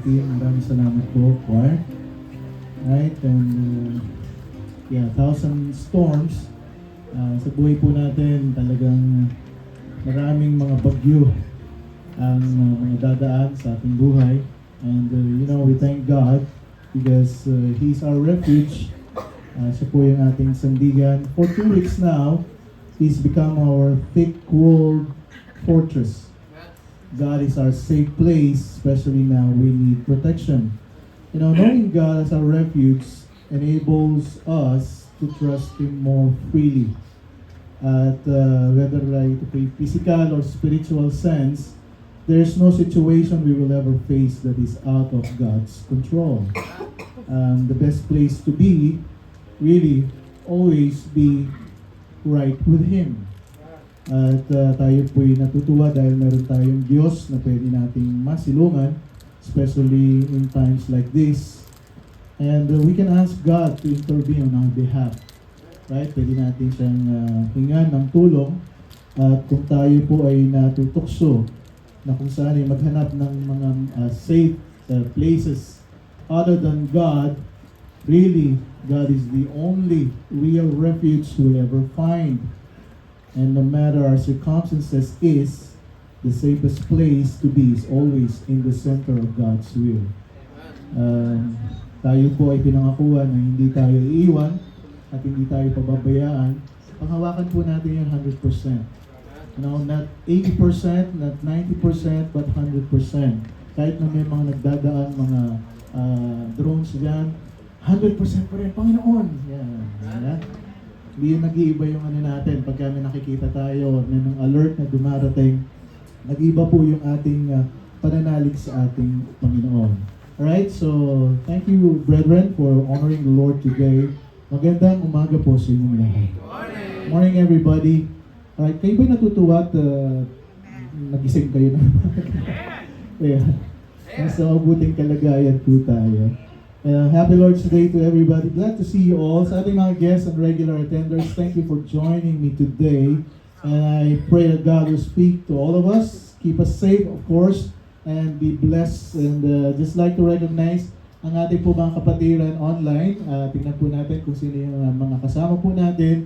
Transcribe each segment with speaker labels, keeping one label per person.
Speaker 1: team. Maraming salamat po, choir. Right, and thousand storms. Sa buhay po natin, talagang maraming mga bagyo ang mga dadaan sa ating buhay. And we thank God because He's our refuge. Siya po yung ating sandigan. For 2 weeks now, He's become our thick-walled fortress. God is our safe place, especially now we need protection. Knowing God as our refuge enables us to trust Him more freely. At whether ito po physical or spiritual sense, there's no situation we will ever face that is out of God's control. The best place to be, really, always be right with Him. At tayo po'y natutuwa dahil meron tayong Diyos na pwede nating masilungan, especially in times like this. And we can ask God to intervene on our behalf. Right? Pwede natin siyang hingan ng tulong. At kung tayo po ay natutokso na kung saan ay maghanap ng mga safe places other than God, really, God is the only real refuge we'll ever find. And no matter our circumstances is, the safest place to be is always in the center of God's will. Tayo po ay pinangakuan na hindi tayo iiwan at hindi tayo pababayaan. Panghawakan po natin yung 100%. Not 80%, not 90%, but 100%. Kahit na may mga nagdadaan, mga drones dyan, 100% pa rin, Panginoon. Yeah. Hindi yung nag-iiba yung natin. Pagka may nakikita tayo, may mga alert na dumarating, nag-iba po yung ating pananalig sa ating Panginoon. Alright, so thank you, brethren, for honoring the Lord today. Magandang umaga po sa inyong lahat. Morning, everybody. Alright, kayo ba'y natutuwa at nagising kayo na? Yeah. Nasa mabuting kalagayan po tayo. Happy Lord's Day to everybody. Glad to see you all. Sa ating mga guests and regular attenders, thank you for joining me today. And I pray that God will speak to all of us. Keep us safe, of course, and be blessed. And just like to recognize ang ating po mga kapatiran online. Tingnan po natin kung sino yung mga kasama po natin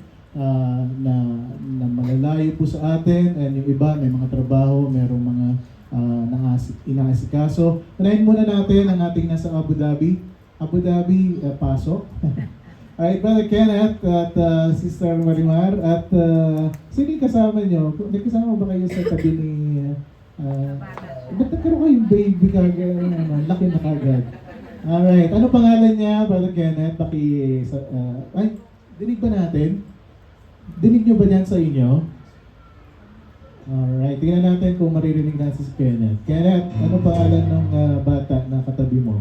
Speaker 1: na malalayo po sa atin. And yung iba, may mga trabaho, merong mga inaasikaso. Unahin muna natin ang ating nasa Abu Dhabi. Pasok. Alright, Brother Kenneth at Sister Marimar at sino yung kasama nyo? May kasama ba kayo sa tabi ni ba't nagkaroon kayong baby kagad? Laki na kagad. Alright, ano pangalan niya, Brother Kenneth? Dinig ba natin? Dinig nyo ba yan sa inyo? Alright, tingnan natin kung maririnig natin si Kenneth. Kenneth, ano pangalan ng bata na katabi mo?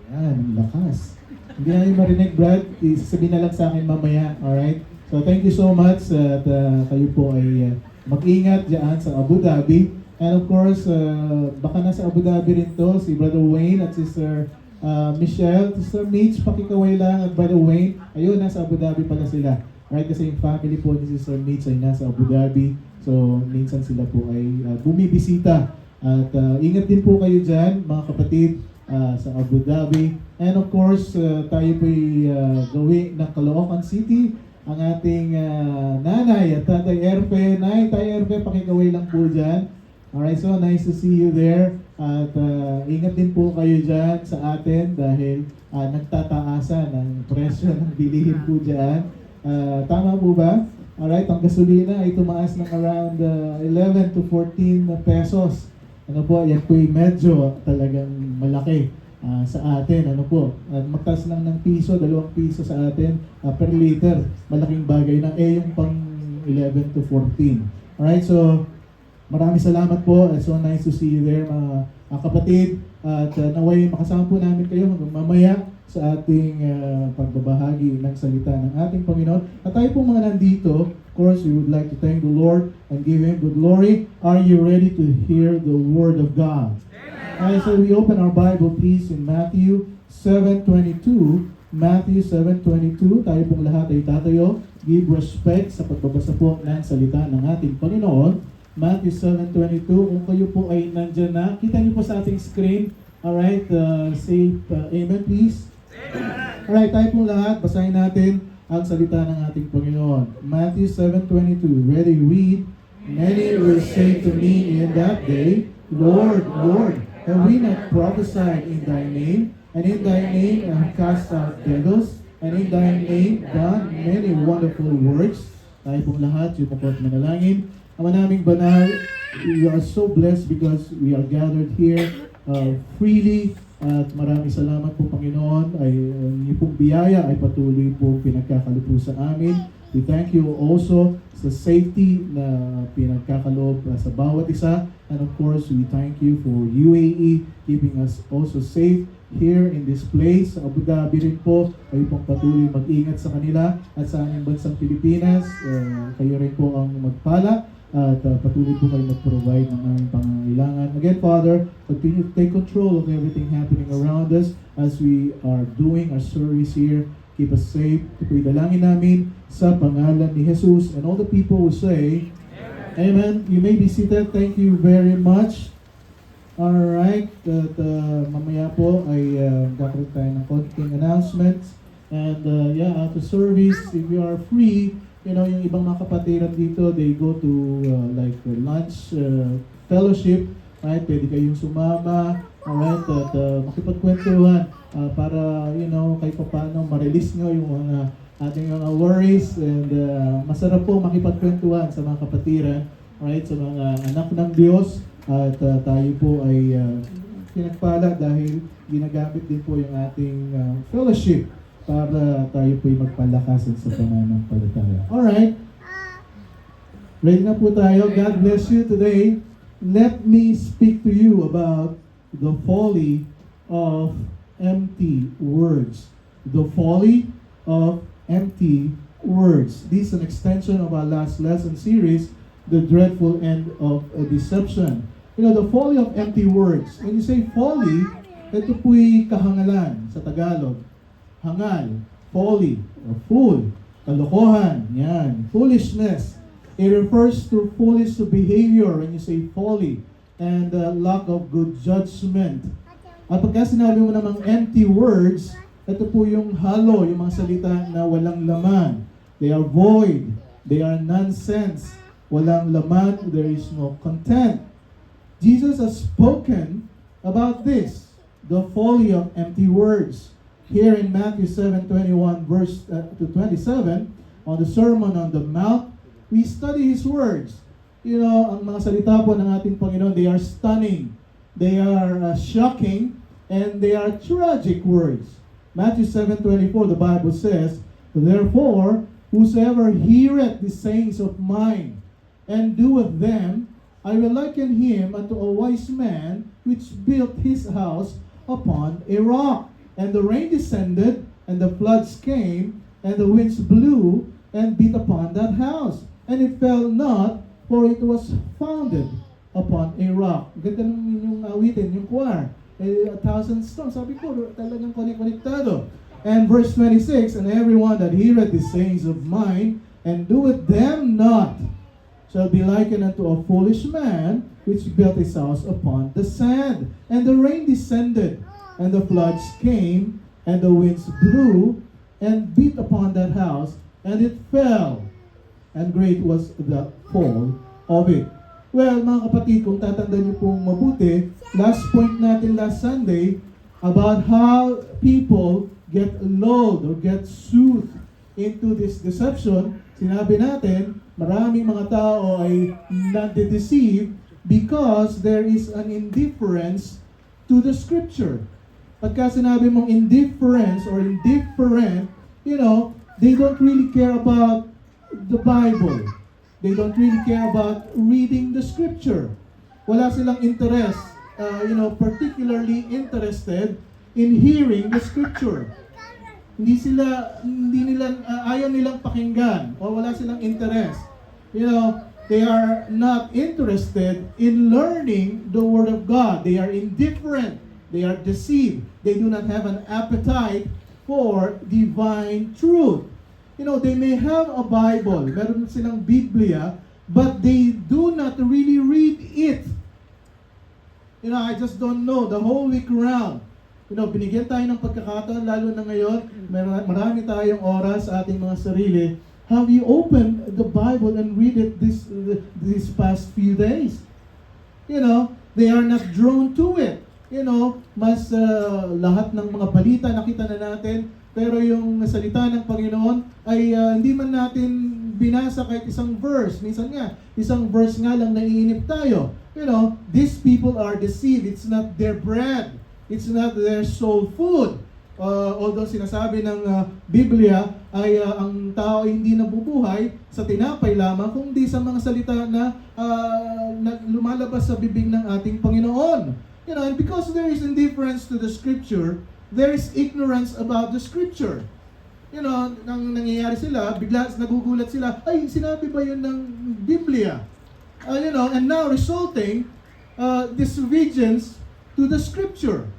Speaker 1: Yan, lakas. Hindi namin marinig, Brad. Sabihin na lang sa akin mamaya. Alright? So, thank you so much at kayo po ay mag-ingat dyan sa Abu Dhabi. And of course, baka nasa Abu Dhabi rin to, si Brother Wayne at Sister Michelle. Sister Mitch, pakikaway lang at Brother Wayne. Ayun, nasa Abu Dhabi pala sila. Alright, kasi yung family po ni Sister Mitch ay nasa Abu Dhabi. So, minsan sila po ay bumibisita. At ingat din po kayo dyan, mga kapatid, sa Abu Dhabi. And of course, tayo po'y gawi ng Caloocan City. Ang ating nanay at Tatay Erpe. Tay Erpe, pakikaway lang po dyan. Alright, so nice to see you there. At ingat din po kayo dyan sa atin dahil nagtataasan ang presyo ng bilihin po dyan. Tama po ba? Alright, ang gasolina ay tumaas ng around 11 to 14 pesos. Ano po, yan po'y medyo talagang malaki sa atin. Ano po, magtaas lang ng piso, 2 piso sa atin per liter. Malaking bagay na. Yung pang 11 to 14. Alright, so maraming salamat po. It's so nice to see you there, mga kapatid. At naway makasama po namin kayo hanggang mamaya sa ating pagbabahagi ng salita ng ating Panginoon. At tayo po mga nandito, of course, we would like to thank the Lord and give Him good glory. Are you ready to hear the Word of God? Alright, so we open our Bible please in Matthew 7:22. Matthew 7:22. Tayo pong lahat ay tatayo. Give respect sa pagbabasa po ng salita ng ating Panginoon. Matthew 7:22. Kung kayo po ay nandyan na, kita niyo po sa ating screen. Alright, say amen please. Alright, tayo pong lahat, basahin natin ang salita ng ating Panginoon. Matthew 7:22. Ready, read. Many will say to me in that day, Lord, Lord, have we not prophesied in thy name? And in thy name have cast out devils? And in thy name done many wonderful works? Tayo pong lahat, yung po at manalangin. Ama naming banal, we are so blessed because we are gathered here freely. At maraming salamat po Panginoon ay yung pong biyaya ay patuloy po pinagkakalupo sa amin. We thank you also sa safety na pinagkakaloob sa bawat isa. And of course, we thank you for UAE keeping us also safe here in this place. Sa Abu Dhabi rin po, kayo pong patuloy mag-ingat sa kanila at sa aming bansang Pilipinas. Kayo rin po ang magpala at patuloy po kayo mag-provide ng aming pangangailangan. Again, Father, continue to take control of everything happening around us as we are doing our service here. Keep us safe. Ito po'y dalangin namin sa pangalan ni Jesus. And all the people will say, Amen. You may be seated. Thank you very much. Alright. At mamaya po ay gagawin tayo ng konting announcements. And after service, if you are free, you know, yung ibang mga kapatiran dito, they go to lunch fellowship. Right? Pwede kayong sumama. Alright. At makipagkwentuhan para, you know, kahit pa paano ma-release nyo yung mga ating mga worries. And masarap po makipagkwentuhan sa mga kapatiran. Right? Sa mga anak ng Diyos. At tayo po ay pinagpala dahil ginagamit din po yung ating fellowship para tayo po ay magpalakasan sa pananampalataya. Alright. Ready na po tayo. God bless you today. Let me speak to you about the folly of empty words. The folly of empty words. This is an extension of our last lesson series, The Dreadful End of a Deception. You know, the folly of empty words. When you say folly, ito po'y kahangalan sa Tagalog. Hangal, folly, or fool, kalokohan, yan, foolishness. It refers to foolish behavior when you say folly and lack of good judgment. At pagka sinabi mo namang empty words, ito po yung halo, yung mga salita na walang laman. They are void. They are nonsense. Walang laman. There is no content. Jesus has spoken about this, the folly of empty words. Here in Matthew 7:21 verse to 27, on the Sermon on the Mount, we study His words. You know, ang mga salita po ng ating Panginoon, they are stunning, they are shocking, and they are tragic words. Matthew 7:24, the Bible says, Therefore, whosoever heareth the sayings of mine, and doeth them, I will liken him unto a wise man, which built his house upon a rock. And the rain descended, and the floods came, and the winds blew, and beat upon that house. And it fell not, for it was founded upon a rock. Ganda ng yung awitin, yung choir. 1,000 stones. Sabi ko, talagang konektado. And verse 26, And everyone that heareth the sayings of mine, and doeth them not, shall be likened unto a foolish man, which built his house upon the sand. And the rain descended, and the floods came, and the winds blew, and beat upon that house, and it fell. And great was the fall of it. Well, mga kapatid, kung tatandaan niyo pong mabuti, last point natin last Sunday, about how people get lulled or get soothed into this deception, sinabi natin, maraming mga tao ay nade-deceive because there is an indifference to the Scripture. Pagka sinabi mong indifference or indifferent, you know, they don't really care about the Bible. They don't really care about reading the Scripture. Wala silang interest, particularly interested in hearing the Scripture. Ayaw nilang pakinggan o wala silang interest. You know, they are not interested in learning the Word of God. They are indifferent. They are deceived. They do not have an appetite for divine truth. You know, they may have a Bible. Meron silang Biblia, but they do not really read it. I just don't know, the whole week round. Binigyan tayo ng pagkakataon, lalo na ngayon, marami tayong oras sa ating mga sarili. Have you opened the Bible and read it these past few days? They are not drawn to it. Mas lahat ng mga balita nakita na natin, pero yung salita ng Panginoon ay hindi man natin binasa kahit isang verse. Minsan nga, isang verse nga lang naiinip tayo. These people are deceived. It's not their bread. It's not their soul food. Although sinasabi ng Biblia ay ang tao ay hindi nabubuhay sa tinapay lamang, kundi sa mga salita na lumalabas sa bibig ng ating Panginoon. And because there is indifference to the Scripture, there is ignorance about the Scripture. Nang nangyayari sila, bigla nagugulat sila, ay, sinabi ba yun ng Biblia? And now resulting disobedience to the Scripture.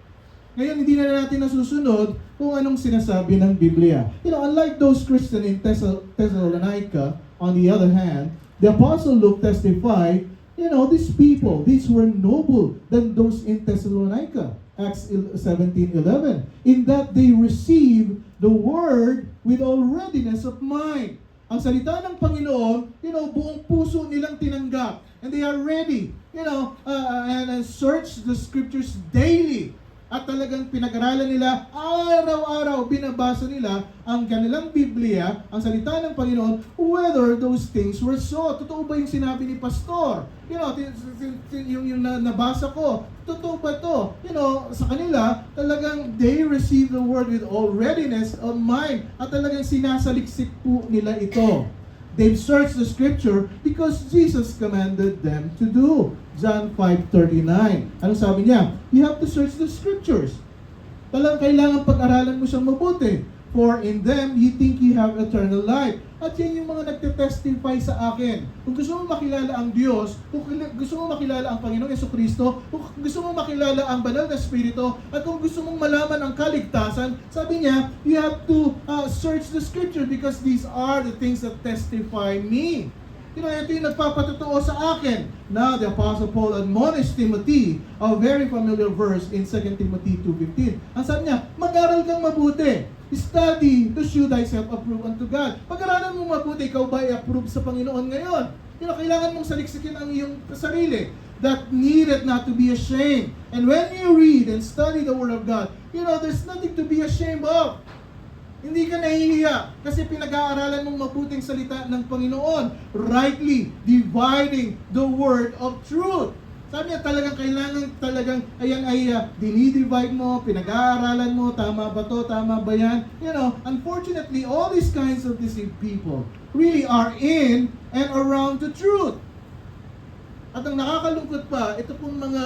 Speaker 1: Ngayon, hindi na natin nasusunod kung anong sinasabi ng Biblia. Unlike those Christians in Thessalonica, on the other hand, the Apostle Luke testified, these people, these were noble than those in Thessalonica. Acts 17:11. In that they received the word with all readiness of mind. Ang salita ng Panginoon, buong puso nilang tinanggap. And they are ready, and search the Scriptures daily. At talagang pinag-aralan nila, araw-araw binabasa nila ang kanilang Biblia, ang salita ng Panginoon, whether those things were so. Totoo ba yung sinabi ni Pastor? Yung nabasa ko, totoo ba to? Sa kanila, talagang they receive the word with all readiness of mind. At talagang sinasaliksik po nila ito. They've searched the Scripture because Jesus commanded them to do. John 5:39. Anong sabi niya? You have to search the Scriptures. Talagang kailangan pag-aralan mo siyang mabuti. For in them, you think you have eternal life. At yan yung mga nagte-testify sa akin. Kung gusto mo makilala ang Diyos, kung gusto mo makilala ang Panginoong Jesucristo, kung gusto mo makilala ang Banal na Espiritu, at kung gusto mong malaman ang kaligtasan, sabi niya, you have to search the Scripture because these are the things that testify me. Ito yung nagpapatotoo sa akin. Now, the Apostle Paul admonished Timothy, a very familiar verse in 2 Timothy 2:15. Ang sabi niya, mag-aral kang mabuti. Study to show thyself approved unto God. Pag-aralan mo mabuti, ikaw ba i-approve sa Panginoon ngayon? Kailangan mong saliksikin ang iyong sarili. That needed not to be ashamed. And when you read and study the Word of God, there's nothing to be ashamed of. Hindi ka nahihiya kasi pinag-aaralan mong mabuting salita ng Panginoon, rightly dividing the word of truth. Sabi niya talagang ayan ay dinidivide mo, pinag-aaralan mo, tama ba to, tama ba yan? Unfortunately, all these kinds of deceived people really are in and around the truth. At ang nakakalungkot pa, ito pong mga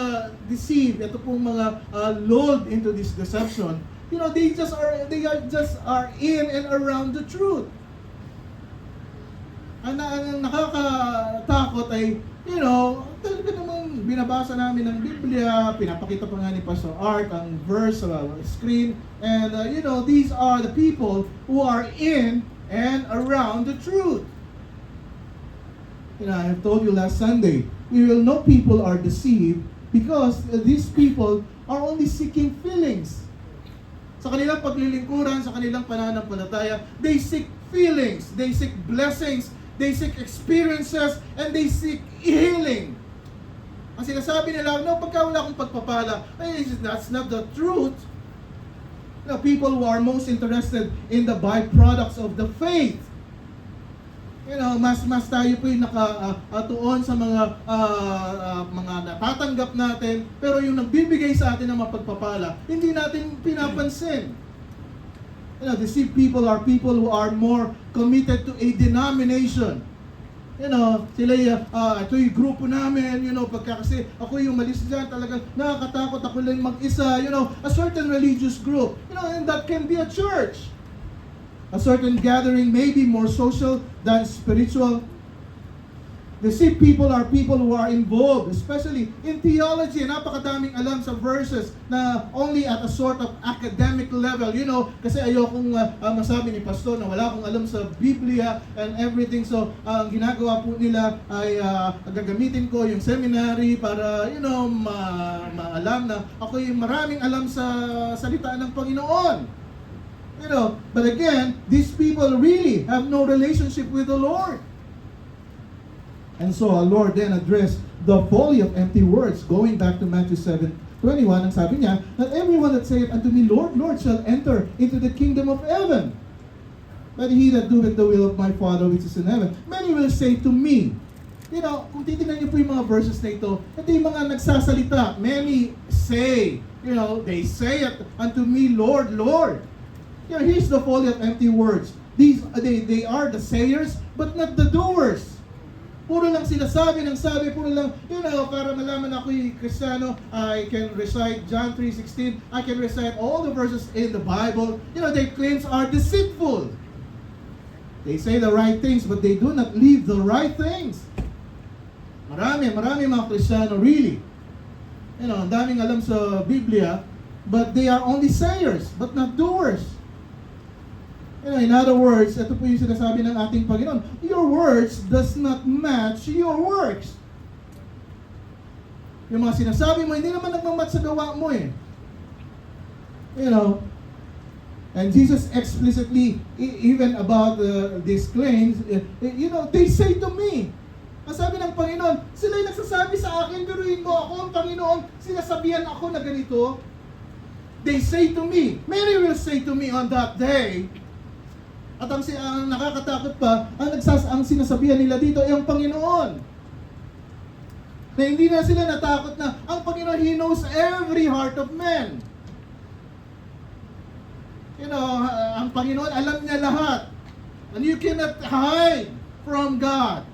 Speaker 1: deceived, ito pong mga lulled into this deception, they just are in and around the truth. Ang nakakatakot ay, talaga namang binabasa namin ng Biblia, pinapakita pa nga ni Pastor Art ang verse sa screen, and these are the people who are in and around the truth. I have told you last Sunday, we will know people are deceived because these people are only seeking feelings. Sa kanilang paglilingkuran, sa kanilang pananampalataya, they seek feelings, they seek blessings, they seek experiences, and they seek healing. Ang sinasabi nila, pagka wala akong pagpapala, that's not the truth. People who are most interested in the byproducts of the faith. Mas tayo po yung nakatuon sa mga natatanggap natin, pero yung nagbibigay sa atin ng mapagpapala, hindi natin pinapansin. Deceived people are people who are more committed to a denomination. Sila ito yung grupo namin, pagka kasi ako yung malis dyan, talagang nakakatakot ako lang mag-isa, a certain religious group, and that can be a church. A certain gathering may be more social than spiritual. The sick people are people who are involved, especially in theology. Napakadaming alam sa verses na only at a sort of academic level. You know, kasi ayokong masabi ni Pastor na wala akong alam sa Biblia and everything. So, ang ginagawa po nila ay gagamitin ko yung seminary para, you know, maalam na ako yung maraming alam sa salita ng Panginoon. You know, but again, these people really have no relationship with the Lord. And so our Lord then addressed the folly of empty words, going back to Matthew 7:21, ang sabi niya, "Not everyone that saith unto me, Lord, Lord, shall enter into the kingdom of heaven, but he that doeth the will of my Father which is in heaven. Many will say to me," you know, kung titignan niyo po yung mga verses na ito, yung mga nagsasalita, many say, you know, they say unto me, Lord, Lord. You know, here's the folly of empty words. They are the sayers, but not the doers. Puro lang sinasabi ng sabi, puro lang, you know, para malaman ako'y Kristiyano, I can recite John 3:16, I can recite all the verses in the Bible. You know, their claims are deceitful. They say the right things, but they do not live the right things. Marami mga Kristiyano, really. You know, ang daming alam sa Biblia, but they are only sayers, but not doers. You know, in other words, ito po yung sinasabi ng ating Panginoon, your words does not match your works. Yung mga sinasabi mo, hindi naman nagmamatch sa gawa mo eh. You know, and Jesus explicitly, even about these claims, you know, they say to me, ang sabi ng Panginoon, sila'y nagsasabi sa akin, biruin mo ako, ang Panginoon, sinasabihan ako na ganito. They say to me, many will say to me on that day. At ang nakakatakot pa, ang sinasabihan nila dito ay ang Panginoon. Na hindi na sila natakot na ang Panginoon, He knows every heart of man. You know, ang Panginoon, alam niya lahat. And you cannot hide from God.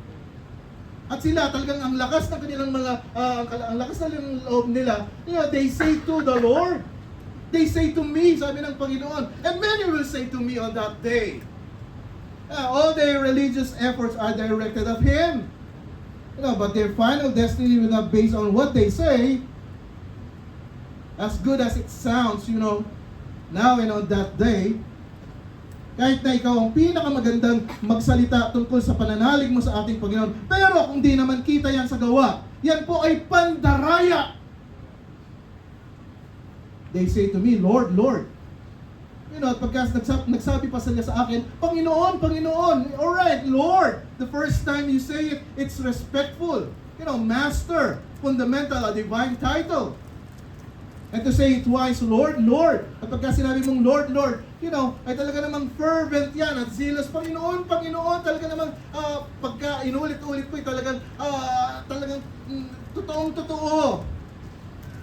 Speaker 1: At sila, talagang ang lakas ng kanilang ang lakas ng loob nila, you know, they say to the Lord, they say to me, sabi ng Panginoon, and many will say to me on that day. All their religious efforts are directed at Him. You know, but their final destiny will not based on what they say. As good as it sounds, you know, now and on that day, kahit na ikaw ang pinakamagandang magsalita tungkol sa pananalig mo sa ating Panginoon, pero kung di naman kita yan sa gawa, yan po ay pandaraya. They say to me, Lord, Lord. You know, pagka nagsabi pa sila sa akin, Panginoon, Panginoon, alright, Lord. The first time you say it, it's respectful. You know, Master, fundamental, a divine title. And to say it twice, Lord, Lord. At pagka sinabi mong Lord, Lord, you know, ay talaga namang fervent yan at zealous, Panginoon, Panginoon, talaga namang pagka inulit-ulit po, talagang totoong totoo.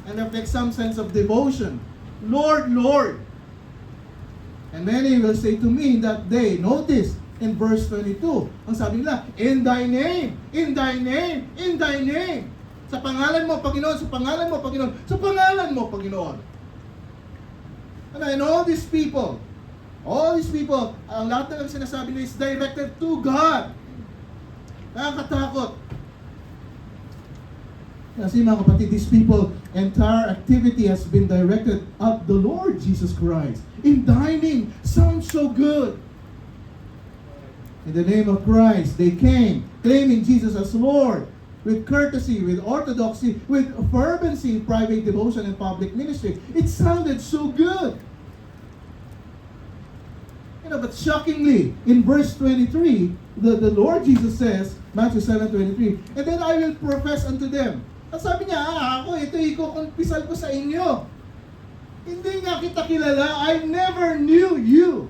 Speaker 1: And reflects some sense of devotion. Lord, Lord. And many will say to me in that day, notice, in verse 22, ang sabi nila, in Thy name, in Thy name, in Thy name. Sa pangalan mo, Panginoon, sa pangalan mo, Panginoon, sa pangalan mo, Panginoon. And all these people, ang lahat ng sinasabi nila is directed to God. Nakakatakot. Kasi mga kapatid, these people, entire activity has been directed at the Lord Jesus Christ. In Thy name, sounds so good. In the name of Christ, they came, claiming Jesus as Lord, with courtesy, with orthodoxy, with fervency in private devotion and public ministry. It sounded so good. You know, but shockingly, in verse 23, the Lord Jesus says, Matthew 7:23, and then I will profess unto them. At sabi niya, ako, ito ikukumpisal ko sa inyo. Hindi nga kita kilala, I never knew you.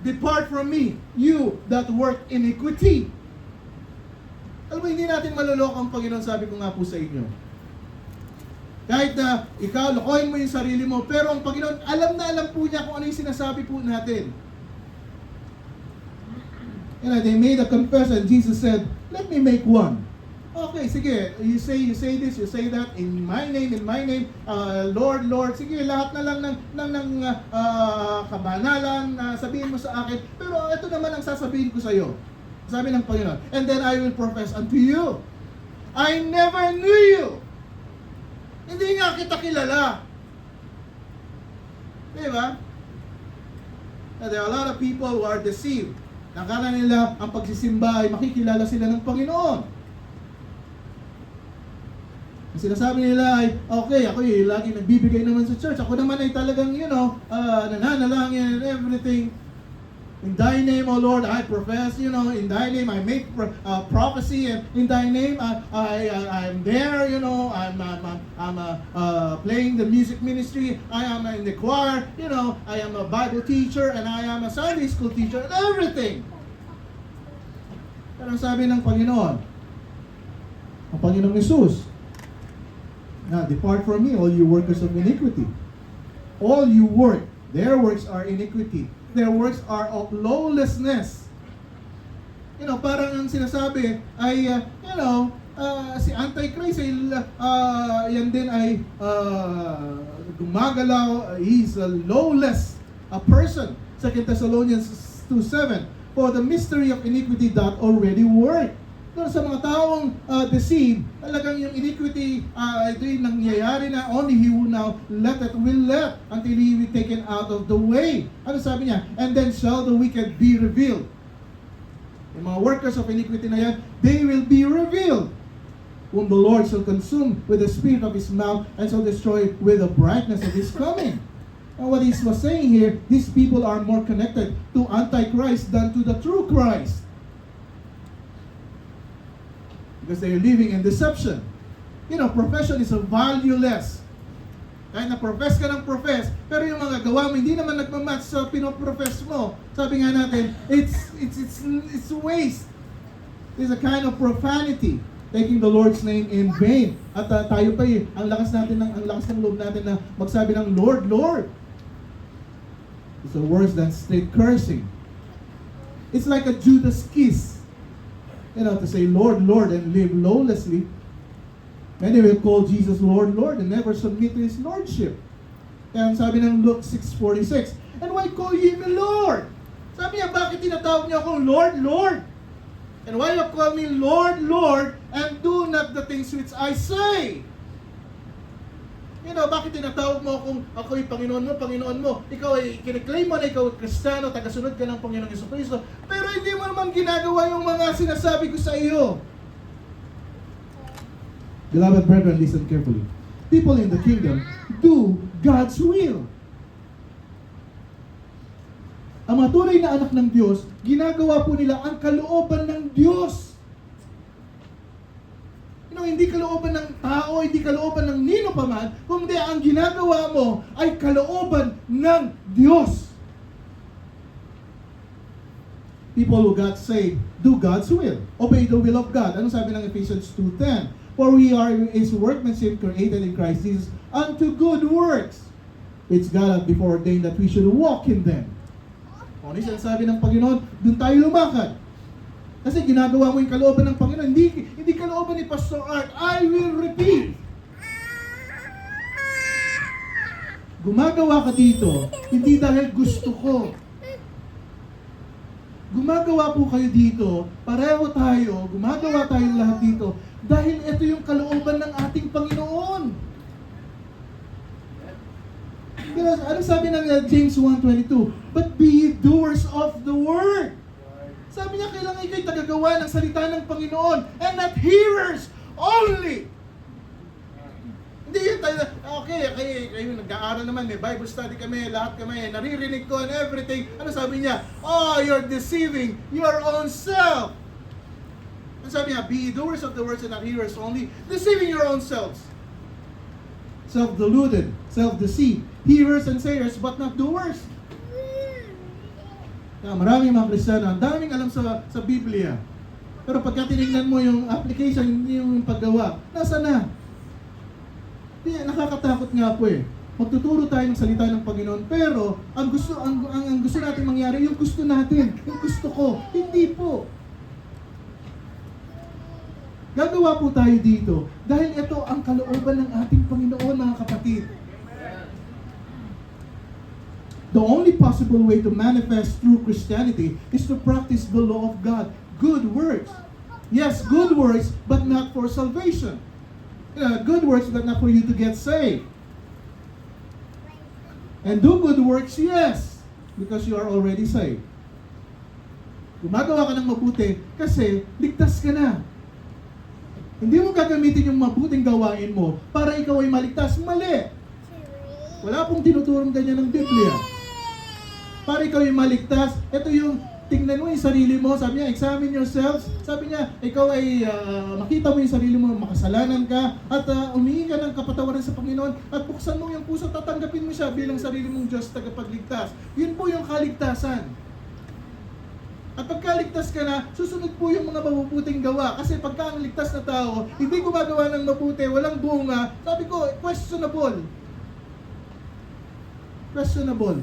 Speaker 1: Depart from me, you that work iniquity. Alam mo, hindi natin maluloko ang Panginoon, sabi ko nga po sa inyo. Kahit na ikaw, lokohin mo yung sarili mo, pero ang Panginoon, alam na alam po niya kung ano yung sinasabi po natin. And they made a confession. Jesus said, let me make one. Okay, sige, you say this, you say that, in my name, Lord, Lord, sige, lahat na lang ng kabanalan na sabihin mo sa akin, pero ito naman ang sasabihin ko sa iyo. Sabi ng Panginoon, and then I will profess unto you, I never knew you. Hindi nga kita kilala. Diba? There are a lot of people who are deceived. Nakala nila ang pagsisimba ay makikilala sila ng Panginoon. Ang sinasabi nila ay, okay, ako lagi nagbibigay naman sa church. Ako naman ay talagang, nananalangin and everything. In thy name, O Lord, I profess, in thy name I make prophecy, and in thy name I'm there, I'm playing the music ministry, I am in the choir, I am a Bible teacher, and I am a Sunday school teacher, and everything. Pero sabi ng Panginoon, ang Panginoong Jesus, depart from me, all you workers of iniquity. All you work, their works are iniquity. Their works are of lawlessness. Parang ang sinasabi ay, si Antichrist ay, yan din ay gumagalaw, he's a lawless person. 2 Thessalonians 2:7. For the mystery of iniquity doth already work. Sa mga taong deceived, talagang yung iniquity ito'y nangyayari na only He will now will let until He will be taken out of the way. Ano sabi niya? And then shall the wicked be revealed. Yung mga workers of iniquity na yan, they will be revealed, whom the Lord shall consume with the spirit of His mouth and shall destroy with the brightness of His coming. And what He was saying here, these people are more connected to Antichrist than to the true Christ. Because they are living in deception. Profession is a valueless. Kahit na-profess ka ng profess, pero yung mga gawa mo hindi naman nagmamatch sa pinoprofess mo. Sabi nga natin, it's waste. It's a kind of profanity, taking the Lord's name in vain. At tayo pa ang lakas ng loob natin na magsabi ng Lord, Lord. It's worse than straight cursing. It's like a Judas kiss. To say Lord, Lord, and live lawlessly. Many will call Jesus Lord, Lord, and never submit to His Lordship. Kaya sabi ng Luke 6:46, and why call ye me Lord? Sabi niya, bakit tinatawag niyo akong Lord, Lord? And why you call me Lord, Lord, and do not the things which I say? Bakit tinatawag mo kung ako ay Panginoon mo? Ikaw ay kiniklaim mo na ikaw ay Kristiyano, tagasunod ka ng Panginoong Jesucristo, pero hindi mo naman ginagawa yung mga sinasabi ko sa iyo. Beloved brethren, listen carefully. People in the kingdom do God's will. Ang mga tunay na anak ng Diyos, ginagawa po nila ang kalooban ng Diyos. Hindi kalooban ng tao, hindi kalooban ng nino pa man, kundi ang ginagawa mo ay kalooban ng Diyos. People who got saved do God's will. Obey the will of God. Ano sabi ng Ephesians 2:10? For we are His workmanship created in Christ Jesus unto good works, which God hath before ordained that we should walk in them. Ano yung sinasabi ng Panginoon? Doon tayo lumakad. Kasi ginagawa mo yung kalooban ng Panginoon. Hindi kalooban ni Pastor Art. I will repeat. Gumagawa ka dito, hindi dahil gusto ko. Gumagawa po kayo dito, pareho tayo, gumagawa tayong lahat dito, dahil ito yung kalooban ng ating Panginoon. Because, ano sabi ng James 1:22? But be ye doers of the word. Sabi niya, kailangan ikaw'y tagagawa ng salita ng Panginoon and not hearers only. Hindi yun tayo, kayo nag-aaral naman, may Bible study kami, lahat kami, naririnig ko and everything. Ano sabi niya? Oh, you're deceiving your own self. Ano sabi niya? Be doers of the words and not hearers only, deceiving your own selves. Self-deluded, self-deceived, hearers and sayers but not doers. Maraming mga Kristiyano, ang daming alam sa Biblia. Pero pagka tinignan mo yung application, hindi yung paggawa, nasa na? Nakakatakot nga po eh. Magtuturo tayo ng salita ng Panginoon, pero ang gusto natin mangyari, yung gusto natin, yung gusto ko, hindi po. Gagawa po tayo dito dahil ito ang kalooban ng ating Panginoon, mga kapatid. The only possible way to manifest true Christianity is to practice the law of God good works. Yes, good works, but not for salvation. Good works, but not for you to get saved. And do good works, yes, because you are already saved. Gumagawa ka ng mabuti kasi ligtas ka na. Hindi mo gagamitin yung mabuting gawain mo para ikaw ay maligtas. Mali! Wala pong tinuturong ganyan ng Biblia. Para ikaw ay maligtas, ito yung tingnan mo yung sarili mo, sabi niya, examine yourselves. Sabi niya, ikaw ay makita mo yung sarili mo, makasalanan ka, at humingi ka ng kapatawaran sa Panginoon, at buksan mo yung puso, tatanggapin mo siya bilang sarili mong Diyos tagapagligtas. Yun po yung kaligtasan. At pagkaligtas ka na, susunod po yung mga mabubuting gawa. Kasi pagka ang ligtas na tao, hindi gumagawa ng mabuti, walang bunga, sabi ko, questionable. Questionable.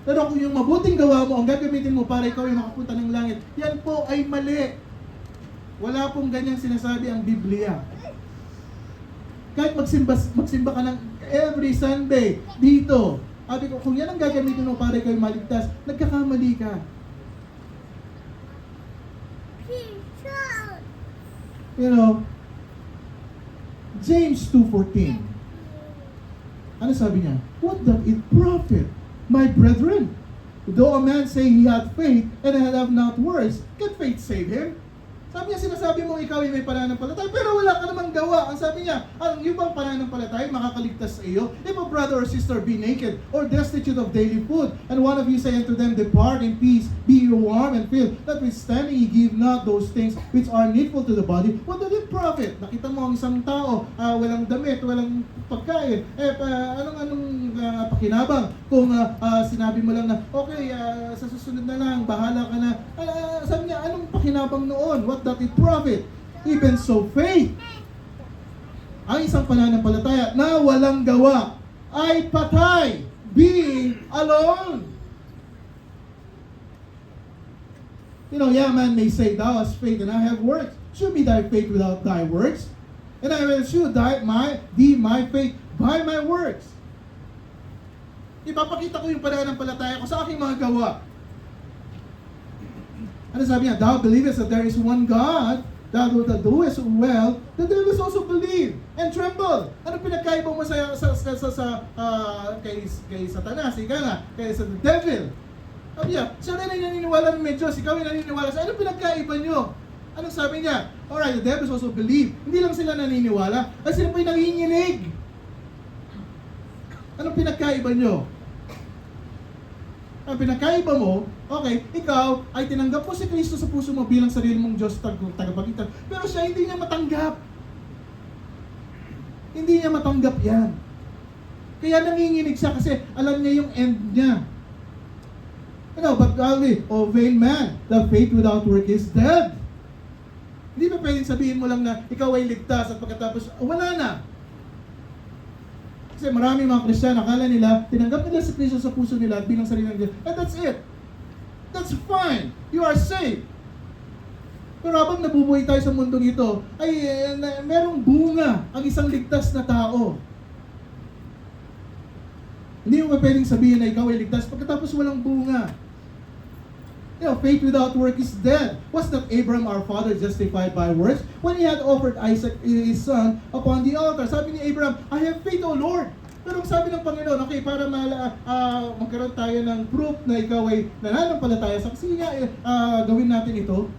Speaker 1: Pero kung yung mabuting gawa mo, ang gagamitin mo para ikaw ay makapunta ng langit, yan po ay mali. Wala pong ganyang sinasabi ang Biblia. Kahit magsimba ka ng every Sunday dito, sabi ko, kung yan ang gagamitin mo para ikaw ay maligtas, nagkakamali ka. You know, James 2:14. Ano sabi niya? What doth it profit, my brethren? Though a man say he hath faith and have not works, can faith save him? Sabi niya, sinasabi mo ikaw ay may pananampalataya, pero wala ka namang gawa. Ang sabi niya, ang yung bang pananampalataya makakaligtas sa iyo? If a brother or sister be naked or destitute of daily food, and one of you say unto them, depart in peace, be you warm and filled, notwithstanding ye give not those things which are needful to the body, what does it profit? Nakita mo ang isang tao, walang damit, walang pagkain, anong pakinabang kung sinabi mo lang na, okay, sa susunod na lang, bahala ka na. Sabi niya, anong pakinabang noon? What doth it profit? Even so, faith, ang isang pananampalataya na walang gawa ay patay, being alone. You know, yeah, man may say, thou hast faith and I have works. Should be thy faith without thy works? And I will shew my faith by my works. Ipapakita ko yung pananampalataya ko sa aking mga gawa. Ano sabi niya? Thou believest that there is one God, thou doest well, the devils also believe and tremble. Ano pinagkaiba mo kay Satanas, ika nga, kay sa devil? Sabi niya, siya rin ay naniniwala ng Diyos, ikaw ay naniniwala sa ano pinagkaiba niyo? Anong sabi niya? Alright, the devils also believe. Hindi lang sila naniniwala, ay sila po'y nanginginig. Anong pinagkaiba niyo? Ang pinakaiba mo, okay, ikaw ay tinanggap mo si Kristo sa puso mo bilang sarili mong Diyos tagapagligtas. Pero siya hindi niya matanggap. Hindi niya matanggap yan. Kaya nanginginig siya kasi alam niya yung end niya. You know, but godly, O vain man, the faith without work is dead. Hindi ba pwedeng sabihin mo lang na ikaw ay ligtas at pagkatapos, wala na. Kasi marami mga Kristiyano, akala nila, tinanggap nila si Kristo sa puso nila at bilang sarili ng Diyos. And that's it. That's fine. You are saved. Pero habang nabubuhay tayo sa mundong ito, ay merong bunga ang isang ligtas na tao. Hindi mo pwedeng sabihin na ikaw ay ligtas pagkatapos walang bunga. You know, faith without work is dead. Was not Abraham our father justified by works when he had offered Isaac his son upon the altar? Sabi ni Abraham, I have faith, O Lord. Pero sabi ng Panginoon, okay, para magkaroon tayo ng proof na ikaw ay nananampalataya, saksi nga, gawin natin ito.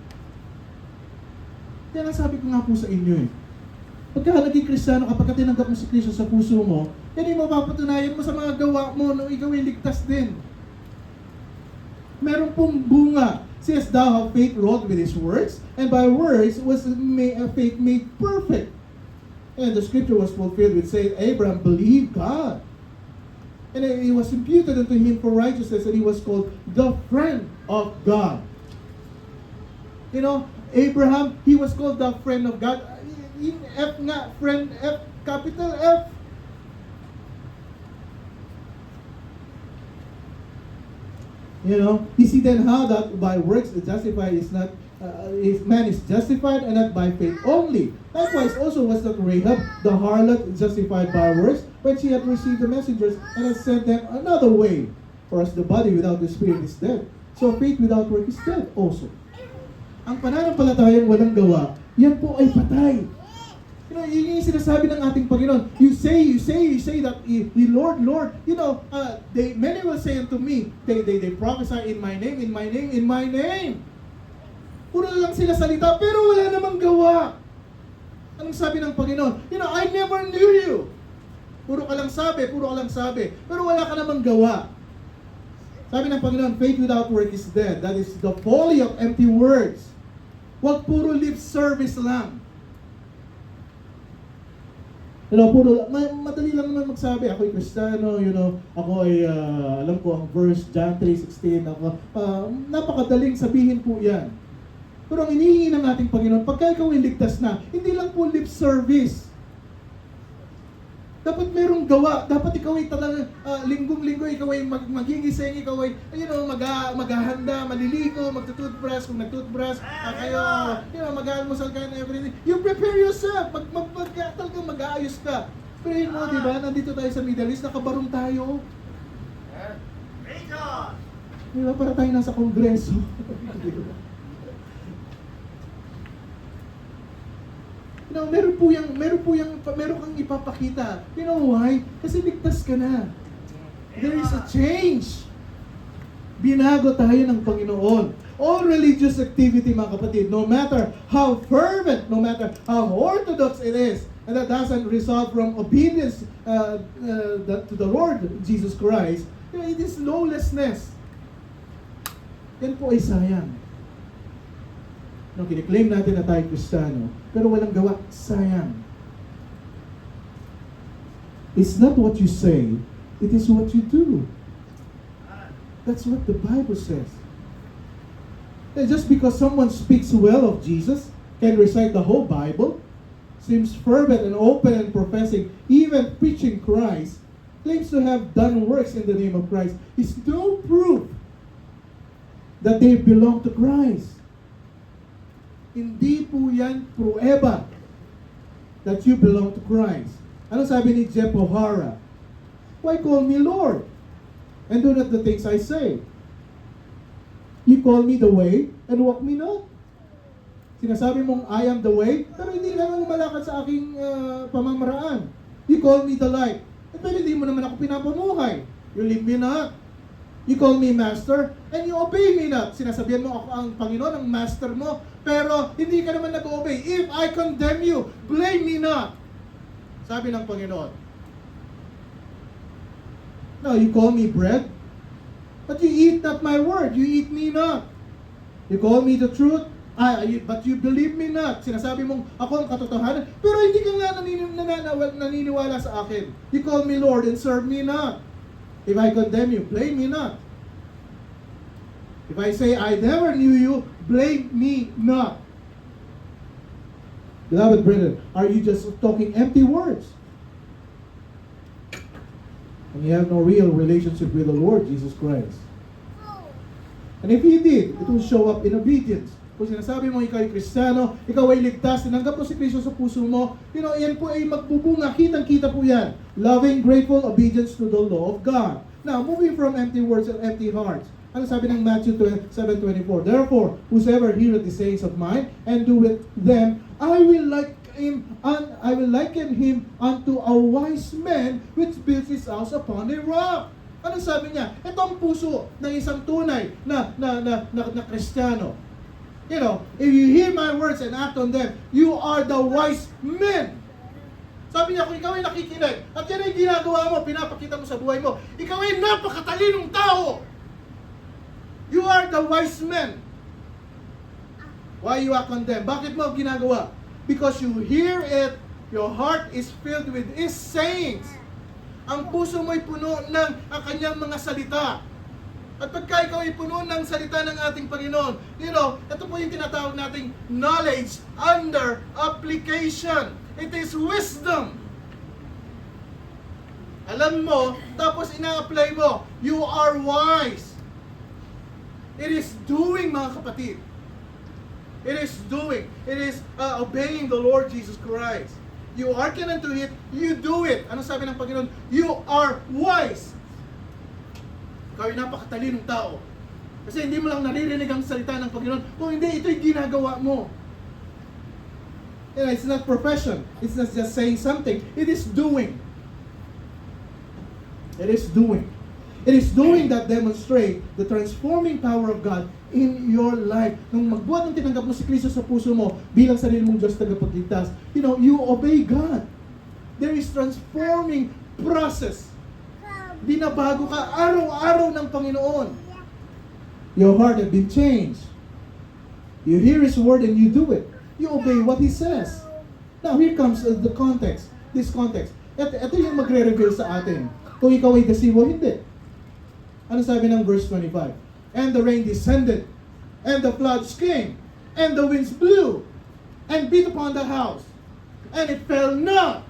Speaker 1: Kaya sabi ko nga po sa inyo pagka naging Kristiyano kapag tinanggap mo si Kristo sa puso mo, yan yung mapapatunayan mo sa mga gawa mo nung ikaw ay ligtas din. Meron pong bunga. Says, thou have faith wrought with his works, and by works was faith made perfect. And the scripture was fulfilled which said, Abraham believed God. And it was imputed unto him for righteousness, and he was called the friend of God. You know, Abraham, he was called the friend of God. F nga, friend, F, capital F. You know, you see then how that by works justified is not, if man is justified and not by faith only. Likewise also was not Rahab, the harlot, justified by works, when she had received the messengers and had sent them another way. For as the body without the spirit is dead, so faith without work is dead also. Ang pananampalatayang walang gawa, yan po ay patay. You know, yun yung sinasabi ng ating Panginoon. You say that, Lord, Lord. You know, many will say unto me, they prophesy in my name, in my name, in my name. Puro lang sila salita, pero wala namang gawa. Anong sabi ng Panginoon? You know, I never knew you. Puro ka lang sabi, pero wala ka namang gawa. Sabi ng Panginoon, faith without work is dead. That is the folly of empty words. Huwag puro lip service lang. You know, madali lang naman magsabi, ako ay Kristiyano, you know, ako ay, alam ko ang verse, John 3:16, ako, napakadaling sabihin po yan. Pero ang inihingi ng ating Panginoon, pagka ikaw ay ligtas na, hindi lang po lip service. Dapat merong gawa. Dapat ikaw ay talagang linggong-linggo, ikaw ay magigising, ikaw ay, you know, maghahanda, maliligo, magtutoothbrush, kung nagtoothbrush, kayo, you know, mag-almusal kayo and everything. You prepare yourself. Talagang mag-aayos ka. Pero mo, di ba, nandito tayo sa Middle East, nakabarong tayo. Di ba, para tayo nasa kongreso. You know, meron kang ipapakita. You know why? Kasi ligtas ka na. There is a change. Binago tayo ng Panginoon. All religious activity, mga kapatid, no matter how fervent, no matter how orthodox it is, and that doesn't result from obedience to the Lord Jesus Christ, you know, it is lawlessness. Yan po ay sayang. No, kiniklaim natin na tayo Kristiyano, pero walang gawa, sayang. It's not what you say, it is what you do. That's what the Bible says. And just because someone speaks well of Jesus, can recite the whole Bible, seems fervent and open and professing, even preaching Christ, claims to have done works in the name of Christ, is no proof that they belong to Christ. Hindi po yan prueba that you belong to Christ. Ano sabi ni Jeff O'Hara? Why call me Lord? And do not the things I say. You call me the way and walk me not. Sinasabi mong I am the way, pero hindi ka naman lumalakad sa aking pamamaraan. You call me the light, pero hindi mo naman ako pinapamuhay. You leave me not. You call me master, and you obey me not. Sinasabihan mo ako ang Panginoon, ang master mo, pero hindi ka naman nag-obey. If I condemn you, blame me not. Sabi ng Panginoon. No, you call me bread, but you eat not my word. You eat me not. You call me the truth, but you believe me not. Sinasabi mong ako ang katotohanan, pero hindi ka nga naniniwala sa akin. You call me Lord and serve me not. If I condemn you, blame me not. If I say I never knew you, blame me not. Beloved brethren, are you just talking empty words? And you have no real relationship with the Lord Jesus Christ. And if you did, it will show up in obedience. Kung sinasabi mo ikaw ay Kristiyano, ikaw ay ligtas, tinanggap mo si Kristo sa puso mo, you know, yan po ay magbubunga, kitang-kita po yan. Loving, grateful obedience to the law of God. Now, moving from empty words and empty hearts. Ano sabi ng Matthew 7:24? Therefore, whosoever heareth the sayings of mine and doeth them, I will liken him unto a wise man which builds his house upon a rock. Ano sabi niya? Ito ang puso ng isang tunay na Kristiyano. You know, if you hear my words and act on them, you are the wise men. Sabi niya, kung ikaw ay nakikinig, at yan ay ginagawa mo, pinapakita mo sa buhay mo, ikaw ay napakatalinong tao. You are the wise men. Why you act on them? Bakit mo ginagawa? Because you hear it, your heart is filled with His sayings. Ang puso mo ay puno ng kanyang mga salita. At pagka ikaw ay puno ng salita ng ating Panginoon, you know, ito po yung tinatawag nating knowledge under application. It is wisdom. Alam mo, tapos ina-apply mo, you are wise. It is doing, mga kapatid. It is doing. It is obeying the Lord Jesus Christ. You hearken unto it, you do it. Ano sabi ng Panginoon? You are wise. Ikaw ay napakatalinong tao. Kasi hindi mo lang naririnig ang salita ng Panginoon. Kung hindi, ito'y ginagawa mo. It's not profession. It's not just saying something. It is doing. It is doing. It is doing that demonstrate the transforming power of God in your life. Nung magbuhat ng tinanggap mo si Kristo sa puso mo bilang sarili mong Diyos tagapagligtas, you obey God. There is transforming process. Binabago ka araw-araw ng Panginoon. Your heart has been changed. You hear His word and you do it. You obey what He says. Now here comes the context. This context. Ito yung magre-reveal sa atin. Kung ikaw ay dasibo, hindi. Ano sabi ng verse 25? And the rain descended, and the floods came, and the winds blew, and beat upon the house, and it fell not,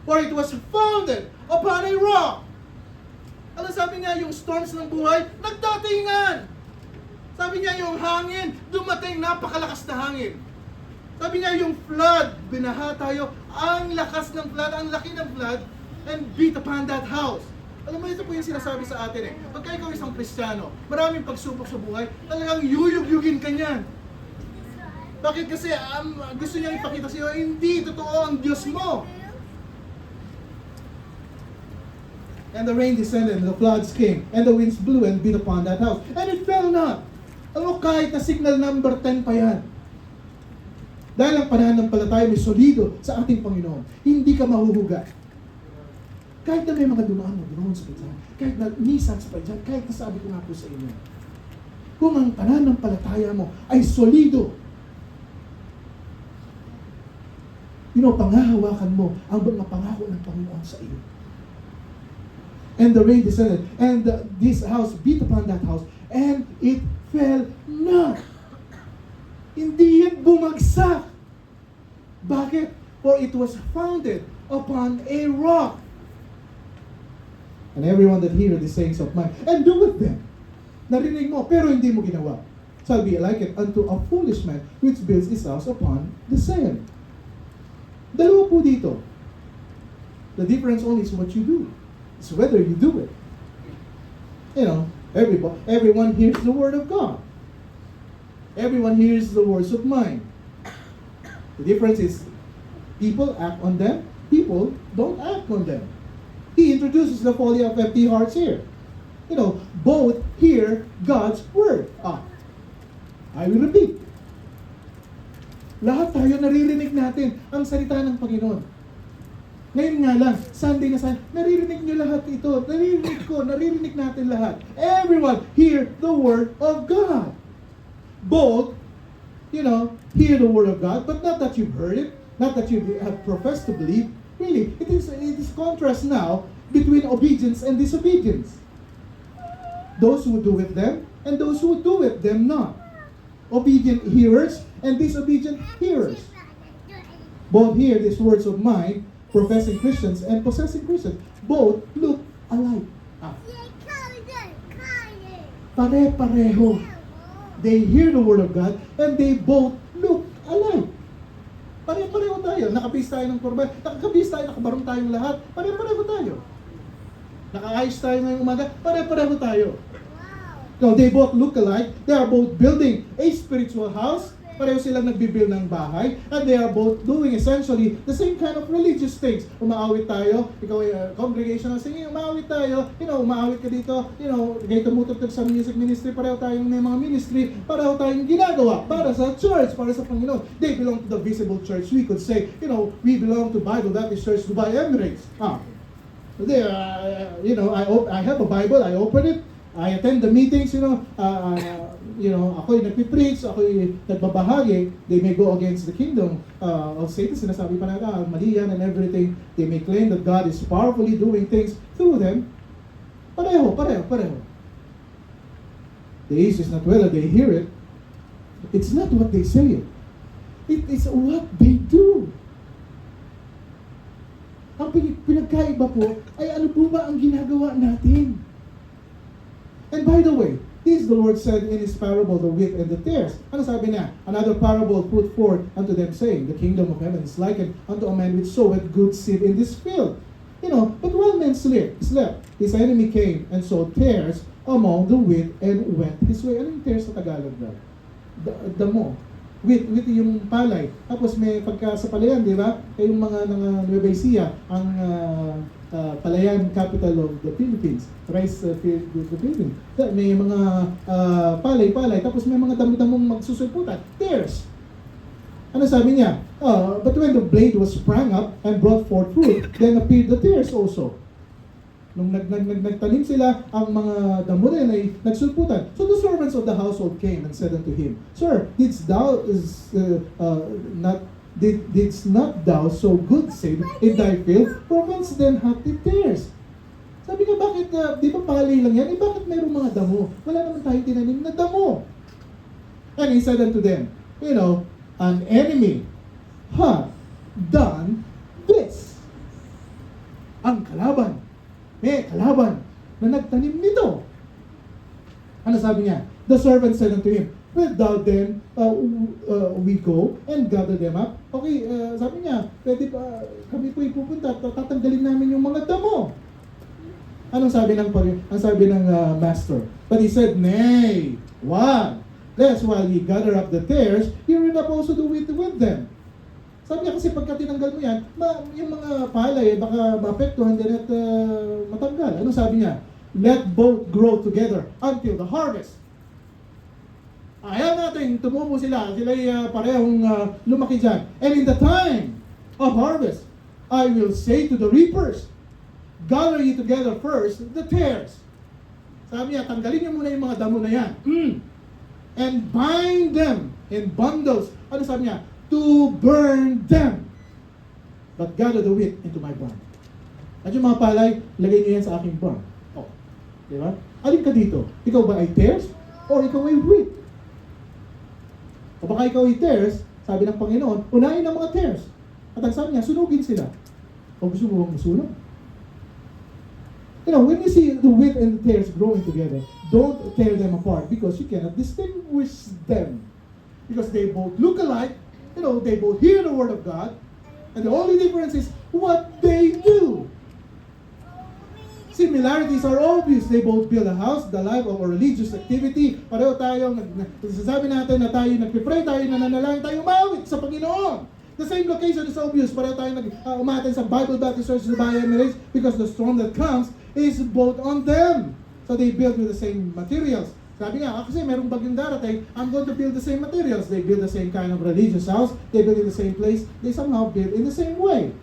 Speaker 1: for it was founded upon a rock. Ano sabi niya, yung storms ng buhay, nagdatingan. Sabi niya, yung hangin, dumating, napakalakas na hangin. Sabi niya, yung flood, binaha tayo, ang lakas ng flood, ang laki ng flood, and beat upon that house. Alam mo, ito po yung sinasabi sa atin eh. Pagka ikaw isang Kristiyano, maraming pagsubok sa buhay, talagang yuyug-yugin ka niyan. Bakit? Kasi gusto niya ipakita sa iyo, hindi totoo ang Diyos mo. And the rain descended, and the floods came, and the winds blew and beat upon that house. And it fell not. Alam mo, kahit na signal number 10 pa yan. Dahil ang pananampalataya may solido sa ating Panginoon, hindi ka mahuhuga. Kahit na may mga dumaan na drones pa dyan, kahit na Nissans pa dyan, kahit na sabi ko nga po sa inyo, kung ang pananampalataya mo ay solido, pangahawakan mo ang mga pangako ng Panginoon sa iyo. And the rain descended, and this house beat upon that house, and it fell not. Hindi yan bumagsak. Bakit? For it was founded upon a rock. And everyone that heareth the sayings of mine, and doeth them. Narinig mo, pero hindi mo ginawa. Shall be likened unto a foolish man, which builds his house upon the sand. Dalawa po dito. The difference only is what you do. It's whether you do it. Everyone hears the word of God. Everyone hears the words of mine. The difference is, people act on them, people don't act on them. He introduces the folly of empty hearts here. Both hear God's word. I will repeat. Lahat tayo naririnig natin ang salita ng Panginoon. Ngayon nga lang, Sunday na Sunday, naririnig nyo lahat ito. Naririnig natin lahat. Everyone hear the word of God. Both, hear the word of God, but not that you've heard it, not that you have professed to believe. Really, it is contrast now between obedience and disobedience. Those who do it them, and those who do it them not. Obedient hearers and disobedient hearers. Both hear these words of mine, professing Christians and possessing Christians. Both look alike. Pare-pareho. They hear the word of God and they both look alike. Pare-pareho tayo. Nakabis tayo ng korban. Nakakabis tayo, nakabarong tayong lahat. Pare-pareho tayo. Nakaayos tayo ngayong umaga. Pare-pareho tayo. So they both look alike. They are both building a spiritual house. Pareho silang nagbibuild ng bahay. And they are both doing essentially the same kind of religious things. Umaawit tayo. Ikaw ay congregational singing. Umaawit tayo. Umaawit ka dito. Kaya tumutok sa music ministry. Pareho tayong may mga ministry. Pareho tayong ginagawa para sa church, para sa Panginoon. They belong to the visible church. We could say, we belong to Bible Baptist Church Dubai Emirates. I have a Bible. I open it. I attend the meetings, ako'y nagpipreach, ako'y nagbabahagi. They may go against the kingdom of Satan. Sinasabi pa natin, mali yan and everything. They may claim that God is powerfully doing things through them. Pareho. The issue is not whether they hear it. It's not what they say. It is what they do. Ang pinagkaiba po ay ano po ba ang ginagawa natin? And by the way, this the Lord said in His parable, the wheat and the tares. Ano sabi niya? Another parable put forth unto them, saying, the kingdom of heaven is likened unto a man which sowed good seed in this field. But while men slept, his enemy came and sowed tares among the wheat and went his way. Ano yung tares sa Tagalog daw? Damo. Wheat yung palay. Tapos may pagka sa palayan, di ba? Yung mga Nueva Ecija, ang palayan capital of the Philippines. Rice field of the Philippines. May mga palay. Tapos may mga damo-damong magsusulputan. Tares. Ano sabi niya? But when the blade was sprang up and brought forth fruit, then appeared the tares also. Nung nagtanim sila, ang mga damo rin ay nagsulputan. So the servants of the household came and said unto him, Sir, didst not thou sow good seed in thy field? From whence then hath it tares? Sabi nga, bakit, di ba palay lang yan? Bakit mayroong mga damo? Wala naman tayong tinanim na damo. And he said unto them, an enemy hath done this. Ang kalaban. May kalaban na nagtanim nito. Ano sabi niya? The servant said unto him, Wilt thou then we go and gather them up? Okay, sabi niya, pwede pa, kami po ipupunta, tatanggalin namin yung mga damo. Anong sabi ng master? But he said, Nay, what? Lest while ye gather up the tares, you will up also the wheat with them. Sabi niya kasi pagka tinanggal mo yan, yung mga palay, baka maapektuhan din at matanggal. Ano sabi niya? Let both grow together until the harvest. Ayaw natin, tumubo sila. Sila'y parehong lumaki dyan. And in the time of harvest, I will say to the reapers, gather ye together first the tares. Sabi niya, tanggalin niyo muna yung mga damo na yan. And bind them in bundles. Ano sabi niya? To burn them. But gather the wheat into my barn. At yung mga palay, lagay niyo yan sa aking barn. Oh, di ba? Alin ka dito? Ikaw ba ay tares? O ikaw ay wheat? O baka ikaw ay tares, sabi ng Panginoon, unahin ang mga tares. At ang sabi niya, sunugin sila. O gusto mo bang masunog? When you see the wheat and the tares growing together, don't tear them apart because you cannot distinguish them. Because they both look alike. They both hear the word of God, and the only difference is what they do. Similarities are obvious. They both build a house, the life of a religious activity. Pareho tayong, sasabi natin na tayo nagpipray, tayo nananalangin, tayo umawit sa Panginoon. The same location is obvious. Pareho tayo umaten sa Bible Baptist Church of the Emirates because the storm that comes is both on them. So they build with the same materials. Sabi nga, kasi merong bagyong darating, I'm going to build the same materials. They build the same kind of religious house. They build in the same place. They somehow build in the same way.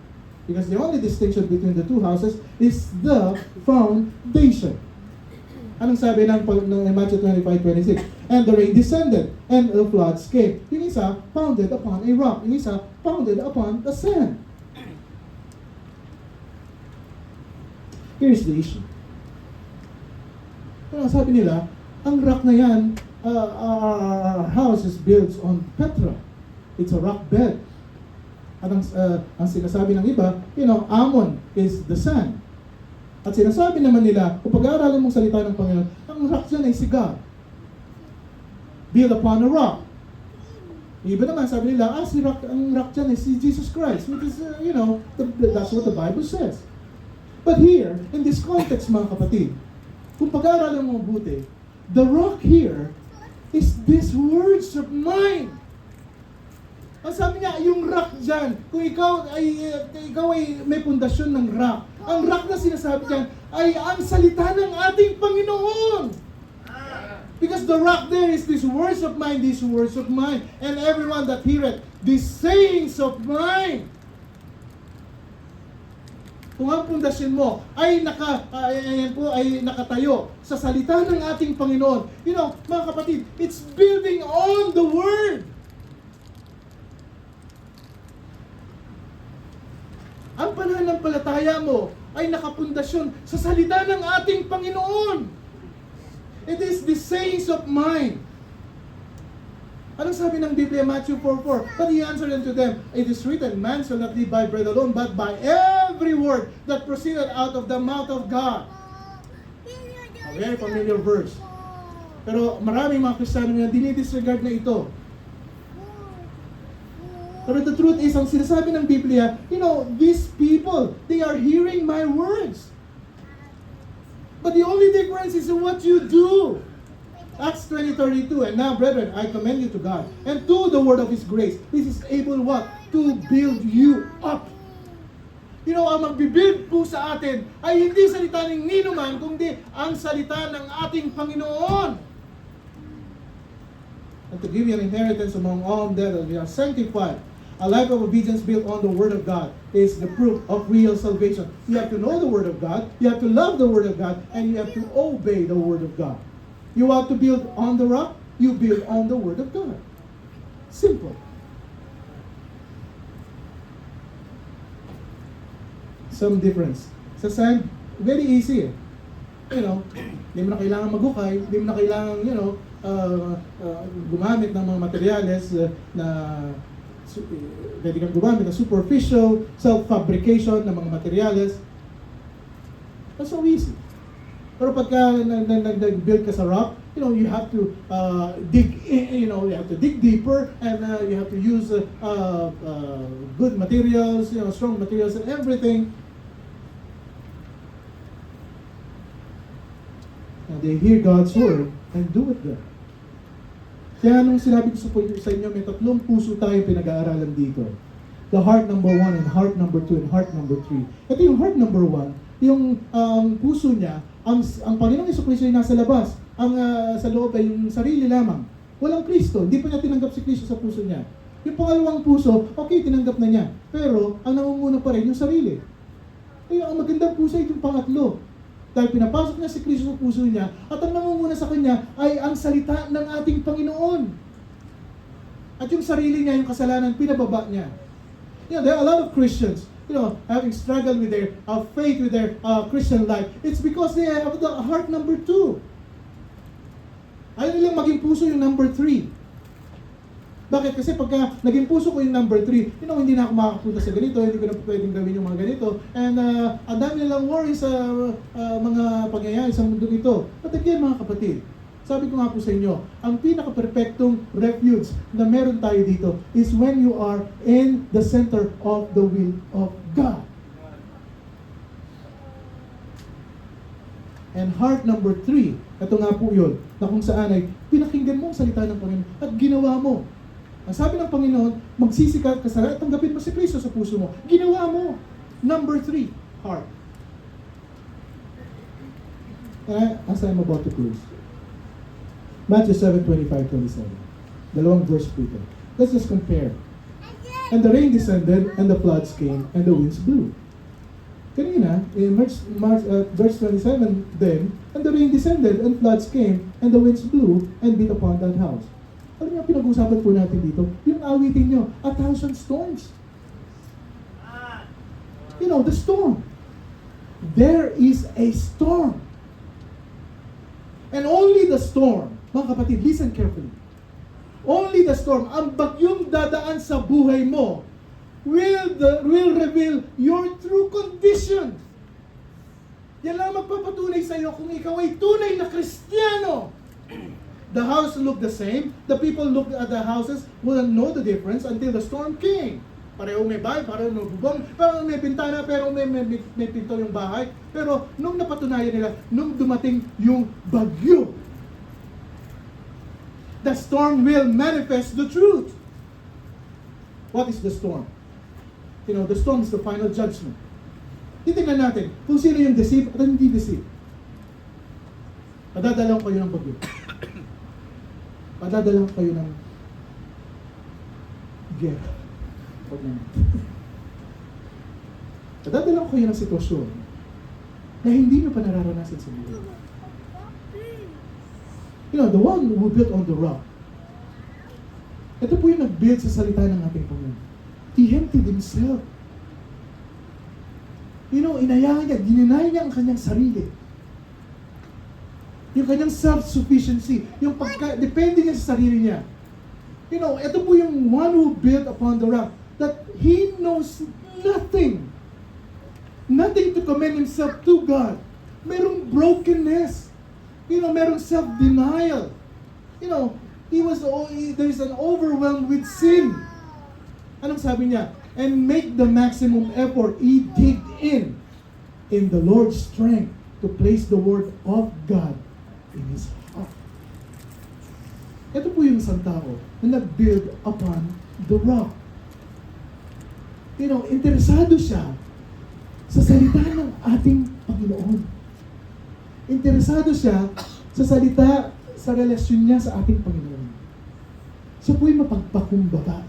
Speaker 1: Because the only distinction between the two houses is the foundation. Anong sabi ng Matthew 25:26? And the rain descended, and the floods came. Yung isa, founded upon a rock. Yung isa, founded upon the sand. Here's the issue. Sabi nila, ang rock na yan, our house is built on Petra. It's a rock bed. At ang sinasabi ng iba, Ammon is the sand. At sinasabi naman nila, kung pag-aaralan mong salita ng Panginoon, ang rock dyan ay si God. Built upon a rock. Iba naman, sabi nila, ang rock dyan ay si Jesus Christ. Which is, that's what the Bible says. But here, in this context, mga kapatid, kung pag-aaralan mo mabuti, the rock here is these words of mine. Ang sabi niya, yung rock dyan, kung ikaw ay may pundasyon ng rock, ang rock na sinasabi dyan ay ang salita ng ating Panginoon. Because the rock there is these words of mine, and everyone that heareth these sayings of mine. Kung ang pundasyon mo ay nakatayo sa salita ng ating Panginoon, mga kapatid, it's building on the Word. Ang pananampalataya mo ay nakapundasyon sa salita ng ating Panginoon. It is the sayings of mine. Anong sabi ng Biblia, Matthew 4:4? But he answered unto them, It is written, man shall not live by bread alone, but by every word that proceeded out of the mouth of God. A very familiar verse. Pero maraming mga Kristiyano na dinidisregard na ito. Pero the truth is, ang sinasabi ng Biblia, these people, they are hearing my words. But the only difference is in what you do. Acts 20:32, and now, brethren, I commend you to God and to the word of His grace. This is able what? To build you up. You know, ang magbibuild po sa atin ay hindi salita ng ninuman, kundi ang salita ng ating Panginoon. And to give you an inheritance among all them that we are sanctified. A life of obedience built on the Word of God is the proof of real salvation. You have to know the Word of God, you have to love the Word of God, and you have to obey the Word of God. You want to build on the rock, you build on the Word of God. Simple. Some difference. Sa sand, very easy eh. You know, hindi mo na kailangan maghukay, hindi mo na kailangan, you know, gumamit ng mga materyales na pwede kang gumamit ng superficial self-fabrication ng mga materyales. That's so easy. Pero pagka nag-build ka sa rock, you know, you have to dig, you know, you have to dig deeper, and you have to use good materials, you know, strong materials and everything. And they hear God's word and do it there. Kaya nung sinabi ko sa inyo, may 3 puso tayong pinag-aaralan dito. The heart number 1 and heart number 2 and heart number 3. Ito yung heart number 1, yung puso niya, ang Panginoong Jesucristo ay nasa labas. Ang sa loob ay yung sarili lamang. Walang Kristo. Hindi pa niya tinanggap si Kristo sa puso niya. Yung pangalawang puso, okay, tinanggap na niya. Pero ang nangunguna pa rin yung sarili. Kaya ang magandang puso ay yung pangatlo. Dahil pinapasok niya si Kristo sa puso niya, at ang nangunguna sa kanya ay ang salita ng ating Panginoon. At yung sarili niya, yung kasalanan, pinababa niya. You know, there are a lot of Christians, you know, having struggled with their faith, with their Christian life. It's because they have the heart number 2. Ayaw nilang maging puso yung number 3. Bakit? Kasi pagka naging puso ko yung number 3, you know, hindi na ako makakapunta sa ganito, hindi ko na pwedeng gawin yung mga ganito, and ang dami nilang worries sa mga pangyayari sa mundo nito. But again, mga kapatid, sabi ko nga po sa inyo, ang pinaka-perfectong refuge na meron tayo dito is when you are in the center of the will of God. And heart number 3, ito nga po yun, na kung saan ay pinakinggan mo ang salita ng Panginoon at ginawa mo. Ang sabi ng Panginoon, magsisikat ka sa tanggapin mo si Kristo sa puso mo. Ginawa mo. Number 3, heart. As I'm about to close. Matthew 7:25-27. Dalawang verse po ito. Let's just compare. And the rain descended, and the floods came, and the winds blew. Kanina, in verse 27, then, and the rain descended, and floods came, and the winds blew, and beat upon that house. Alam niyo, pinag-usapan po natin dito, yung awitin nyo, 1,000 storms. You know, the storm. There is a storm. And only the storm, mga kapatid, listen carefully. Only the storm, ang bagyong dadaan sa buhay mo, will reveal your true condition. Yan lang magpapatunay sa iyo kung ikaw ay tunay na Kristiyano. The house looked the same. The people looked at the houses, wouldn't know the difference until the storm came. Pareho may bahay, pareho may bubong, pareho may bintana, pero may pinto yung bahay. Pero nung napatunayan nila, nung dumating yung bagyo, the storm will manifest the truth. What is the storm? You know, the storm is the final judgment. Titingnan natin kung sino yung deceive at hindi deceive. Padadalaw kayo ng bagyo. Padadalaw kayo ng gera. Padadalaw kayo ng sitwasyon na hindi nyo pa nararanasan sa buhay. You know, the one who built on the rock. Ito po yung nag-build sa salita ng ating Panginoon. He emptied himself. You know, inayahan niya, gininay niya ang kanyang sarili. Yung kanyang self-sufficiency, yung depende niya sa sarili niya. You know, ito po yung one who built upon the rock, that he knows nothing. Nothing to commend himself to God. Merong brokenness. You know, merong self-denial. You know, there is an overwhelmed with sin. Anong sabi niya? And make the maximum effort. He digged in the Lord's strength. to place the Word of God in his heart. Ito po yung isang tao na nag-build upon the rock. Interesado siya sa salita ng ating Panginoon. Interesado siya sa salita, sa relasyon niya sa ating Panginoon. Siya po'y mapagpakumbaba.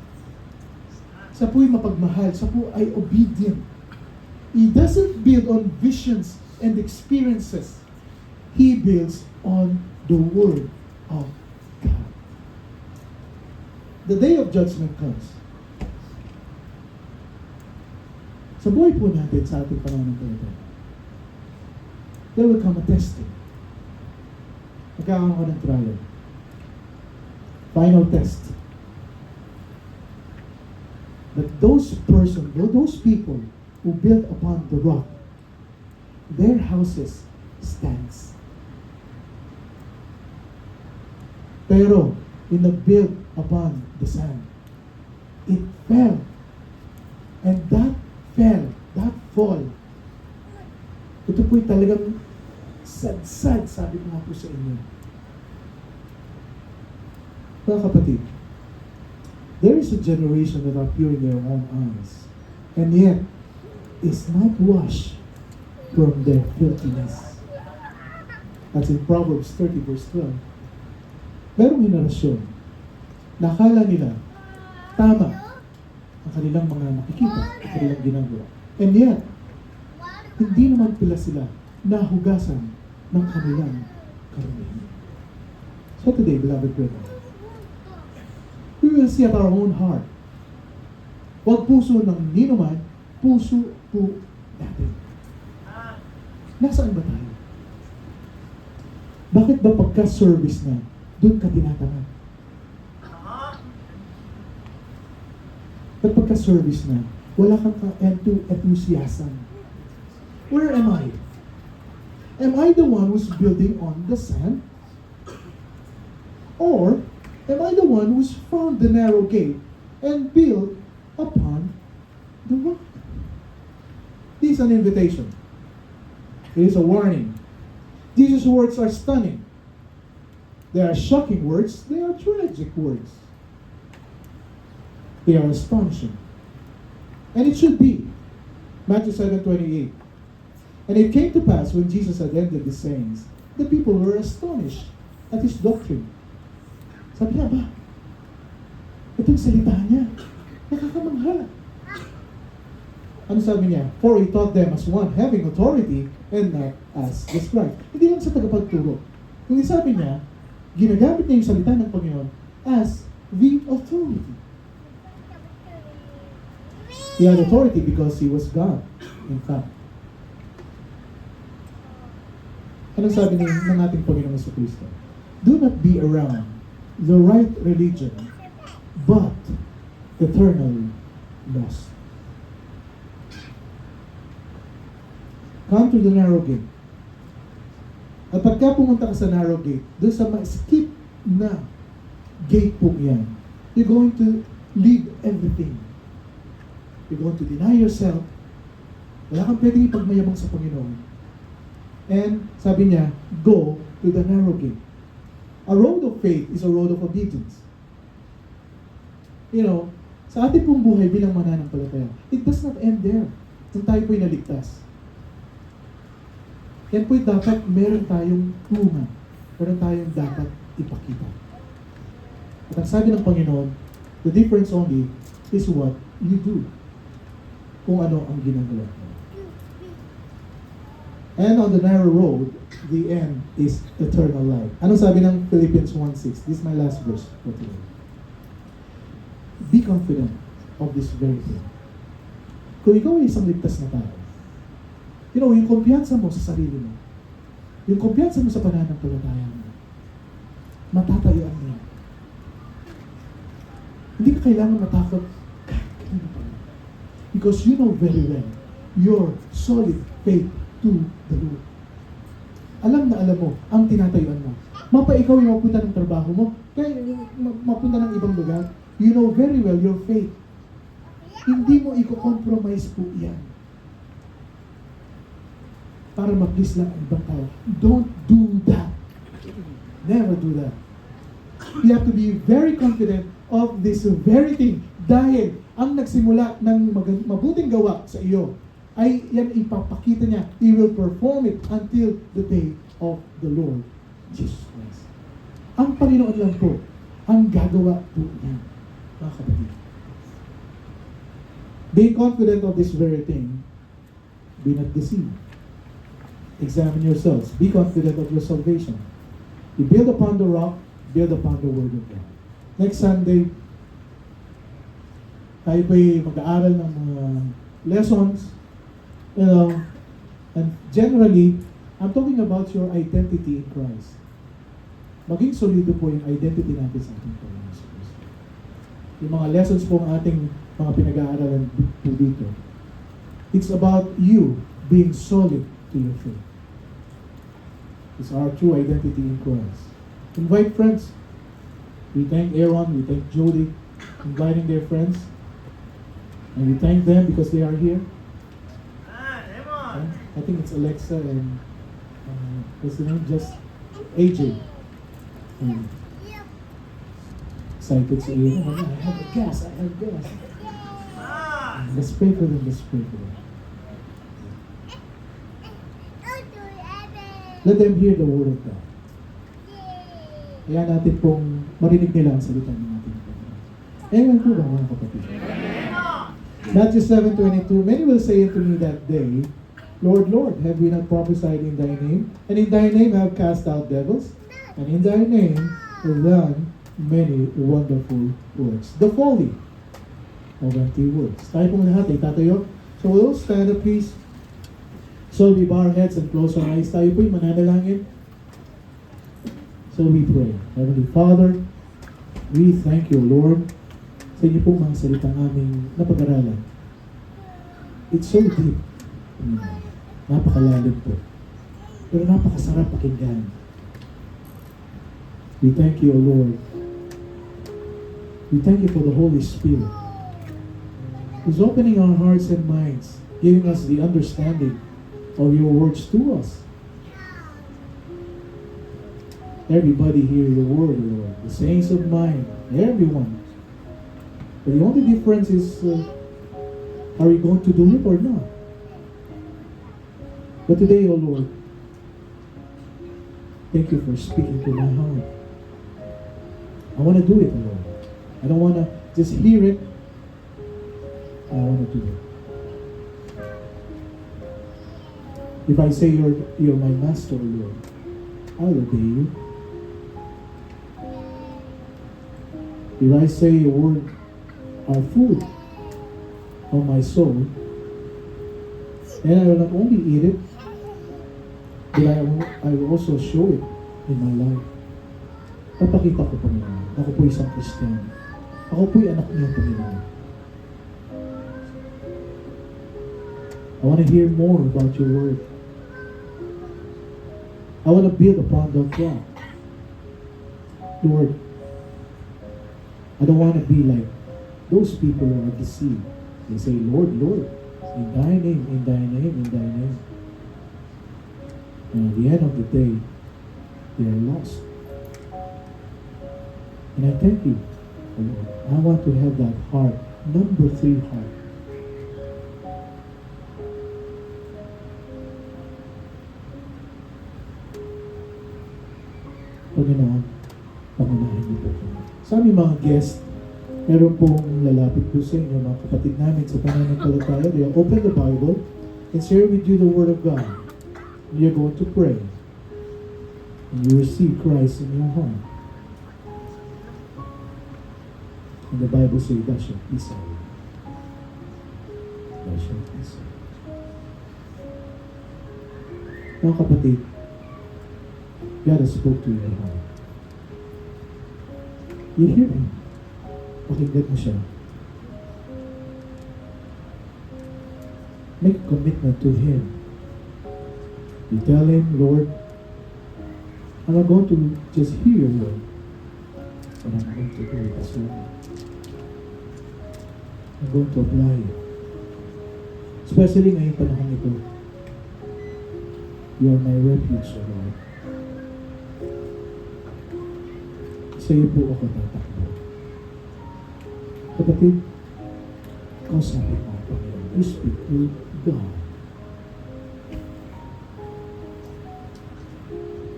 Speaker 1: Siya po'y mapagmahal. Siya po ay obedient. He doesn't build on visions and experiences. He builds on the Word of God. The day of judgment comes. Sa buhay po natin sa ating pananampalataya, there will come a testing. Magkakaroon ka ng trial. Final test. But those people who built upon the rock, their houses stands. Pero, in the built upon the sand, it fell. And that fall, ito po'y talagang sad-sad, sabi ko nga po sa inyo. Mga kapatid, there is a generation that are pure in their own eyes, and yet is not washed from their filthiness. That's in Proverbs 30 verse 12. Merong henerasyon na akala nila tama ang kanilang mga nakikita, ang kanilang ginagawa. And yet, hindi naman pala sila nahugasan ng kanilang karamihan. So today, beloved brethren, we will see at our own heart. Huwag puso ng ninuman, puso po natin. Nasaan ba tayo? Bakit ba pagka-service na, doon ka tinatangan? Ba't pagka-service na, wala kang enthusiasm? Where am I? Am I the one who's building on the sand? Or am I the one who's found the narrow gate and built upon the rock? This is an invitation. It is a warning. Jesus' words are stunning. They are shocking words. They are tragic words. They are astonishing. And it should be. Matthew 7:28. And it came to pass when Jesus had ended his sayings, the people were astonished at his doctrine. Sabi niya, ba? Itong salita niya, nakakamangha. Ano sabi niya? For he taught them as one having authority and not as the scribe. Hindi lang sa tagapagturo. Kundi sabi niya, ginagamit niya yung salita ng Panginoon as the authority. He had authority because he was God, in fact. Ano sabi ng ating Panginoon sa Kristo? Do not be around the right religion, but eternally lost. Come to the narrow gate. At pagka pumunta ka sa narrow gate, doon sa ma-skip na gate po yan, you're going to leave everything. You're going to deny yourself. Wala kang pwedeng ipagmayabang sa Panginoon. And sabi niya, go to the narrow gate. A road of faith is a road of obedience. Sa ating pong buhay bilang mananampalataya, it does not end there. Kung tayo po'y naligtas. Yan po'y dapat meron tayong tungan. Meron tayong dapat ipakita. At ang sabi ng Panginoon, the difference only is what you do. Kung ano ang ginagawa mo. And on the narrow road, the end is eternal life. Ano sabi ng Philippians 1:6? This is my last verse for today. Be confident of this very thing. Kung ikaw ay isang ligtas na tao, yung kumpiyansa mo sa sarili mo, yung kumpiyansa mo sa pananampalataya mo, matatayuan mo yan. Hindi ka kailangan matakot kahit kanino pa. Because you know very well your solid faith to the Lord. Alam na alam mo ang tinatayuan mo. Mapa ikaw yung mapunta ng trabaho mo, kaya mapunta ng ibang lugar, you know very well your faith. Hindi mo i-compromise po yan. para ma-please lang ang ibang tao. Don't do that. Never do that. You have to be very confident of this very thing. Dahil ang nagsimula ng mabuting gawa sa iyo, ay yan ipapakita niya. He will perform it until the day of the Lord Jesus Christ. Ang Panginoon lang po, ang gagawa po niya, mga kapatid. Being confident of this very thing, be not deceived. Examine yourselves. Be confident of your salvation. You build upon the rock, build upon the Word of God. Next Sunday, tayo po'y mag-aaral ng mga lessons. And generally, I'm talking about your identity in Christ. Maging solido po yung identity natin sa ating Panginoon Jesus Christ. Yung mga lessons po ang ating mga pinag-aaralan po dito. It's about you being solid to your faith. It's our true identity in Christ. Invite friends. We thank Aaron, we thank Jody, inviting their friends. And we thank them because they are here. I think it's Alexa and what's the name? Just AJ. Excited sa iyo. Oh, I have gas. Let's pray for them. Let them hear the word of God. Kaya natin pong marinig nila ang salita ng ating Panginoon. Amen po ba mga kapatid? Matthew 7:22, many will say unto me that day, Lord, Lord, have we not prophesied in thy name? And in thy name have cast out devils? And in thy name have done many wonderful works. The folly of empty words. Tayo pong lahat ay tatayo. So we'll stand up, please. So we bow our heads and close our eyes. Tayo po'y mananalangin. So we pray. Heavenly Father, we thank you, Lord, sa inyo pong mga salitang aming napag-aralan. It's so deep. Napakalalim po. Pero napakasarap pakinggan. We thank you, O Lord. We thank you for the Holy Spirit who's opening our hearts and minds, giving us the understanding of your words to us. Everybody hear your word, Lord. The saints of mine, everyone. But the only difference is, are you going to do it or not? But today, O Lord, thank you for speaking to my heart. I want to do it, Lord. I don't want to just hear it. I want to do it. If I say you're my master, Lord, I'll obey you. If I say your word are food on my soul, and I will not only eat it, but I will also show it in my life. Papakita ko, Panginoon. Ako po isang Kristiyano. Ako po anak niyo, Panginoon. I want to hear more about your word. I want to build upon that rock. Lord, I don't want to be like those people who are deceived. They say, Lord, Lord, in thy name, in thy name, in thy name. And at the end of the day, they are lost. And I thank you, Lord. I want to have that heart, number 3 heart. Panginoon, pangunahin niyo po kami. Sa aming mga guest, meron pong lalapit po sa inyo, mga kapatid namin sa pananampalataya. They'll open the Bible and share with you the Word of God. And you're going to pray. And you receive Christ in your heart. And the Bible says, thou shalt be saved. Thou shalt be saved. Mga kapatid, God has spoke to your heart. You hear Him. Pakinggan mo siya. Make a commitment to Him. You tell Him, Lord, I'm not going to just hear your word, but I'm going to do it as well. I'm going to apply it. Especially ngayong panahon ito. You are my refuge, O Lord. Sa iyo po ako tatakbo. Kapatid, kausapin mo ang Panginoon. You speak to God.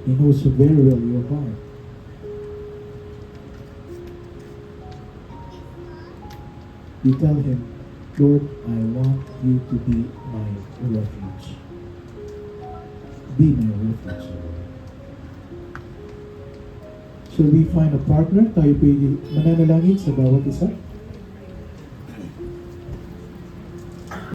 Speaker 1: He knows very well your heart. You tell Him, Lord, I want you to be my refuge. Be my refuge, Lord. Shall we find a partner? Tayo po mananalangin sa bawat isa.